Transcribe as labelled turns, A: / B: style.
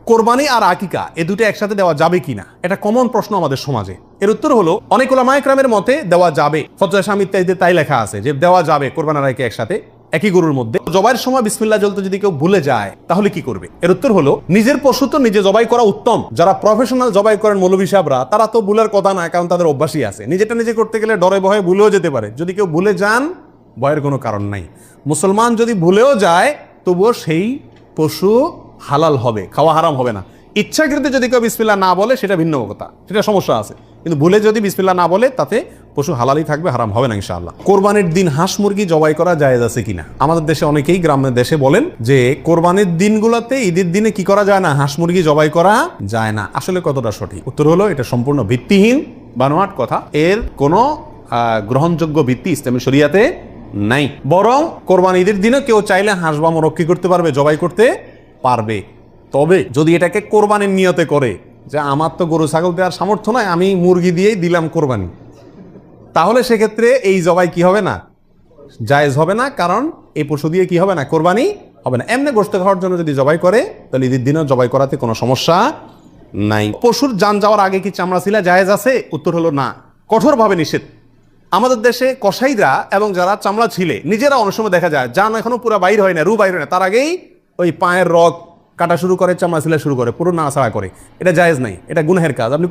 A: কোরবানি আর আকিকা এ দুটো একসাথে দেওয়া যাবে কিনা, এটা কমন প্রশ্ন আমাদের সমাজে। এর উত্তর হলো অনেক উলামা ইকরামের মতে দেওয়া যাবে। ফতোয়া শামী ইত্যাদিতে তাই লেখা আছে যে দেওয়া যাবে কোরবানি আর আকিকা একসাথে একই গরুর মধ্যে। জবাইয়ের সময় বিসমিল্লাহ বলতে যদি কেউ ভুলে যায় তাহলে কি করবে? এর উত্তর হলো নিজের পশু তো নিজে জবাই করা উত্তম। যারা প্রফেশনাল জবাই করেন মৌলভী সাহেবরা, তারা তো ভুলের কথা না, কারণ তাদের অভ্যাসই আছে। নিজেটা নিজে করতে গেলে ডরে ভয়ে ভুলেও যেতে পারে। যদি কেউ ভুলে যান, ভয়ের কোনো কারণ নাই। মুসলমান যদি ভুলেও যায় তবুও সেই পশু হালাল হবে, খাওয়া হারাম হবে না। ইচ্ছাকৃত যদি কেউ বিসমিল্লাহ না বলে সেটা ভিন্ন কথা, সেটা সমস্যা আছে। কিন্তু ভুলে যদি বিসমিল্লাহ না বলে তাতে পশু হালালই থাকবে, হারাম হবে না ইনশাআল্লাহ। কোরবানির দিন হাঁস মুরগি জবাই করা জায়েজ আছে কিনা? আমাদের দেশে অনেকেই গ্রামের দেশে বলেন যে কোরবানির দিনগুলোতে, ঈদের দিনে কি করা যায় না, হাঁস মুরগি জবাই করা যায় না। আসলে কতটা সঠিক? উত্তর হলো এটা সম্পূর্ণ ভিত্তিহীন, বানোয়াট কথা। এর কোনো গ্রহণযোগ্য ভিত্তি ইসলামী শরিয়াতে নাই। বরং কোরবানি ঈদের দিনে কেউ চাইলে হাঁস বা মোরগ কি করতে পারবে? জবাই করতে পারবে। তবে যদি এটাকে কোরবানির নিয়তে করে যে আমার তো গরু ছাগল দেওয়ার সামর্থ্য নয়, আমি মুরগি দিয়েই দিলাম কোরবানি, তাহলে সেক্ষেত্রে এই জবাই কি হবে না? জায়েজ হবে না। কারণ এই পশু দিয়ে কি হবে না? কোরবানি হবে না। এমনি গোশত খাওয়ার জন্য যদি জবাই করে তাহলে ঈদের দিনেও জবাই করাতে কোনো সমস্যা নাই। পশুর জান যাওয়ার আগে কি চামড়া ছিলা জায়েজ আছে? উত্তর হলো না, কঠোরভাবে নিষেধ। আমাদের দেশে কসাইরা এবং যারা চামড়া ছিলে নিজেরা অনেক সময় দেখা যায় জান এখনো পুরো বাইর হয় না, রু বাইর হয় না, তার আগেই ওই পায়ের রগ কাটা শুরু করে, চামড়া ছিলা শুরু করে, পুরো নাড়াচাড়া করে। এটা জায়েজ নাই, এটা গুনাহের কাজ। আপনি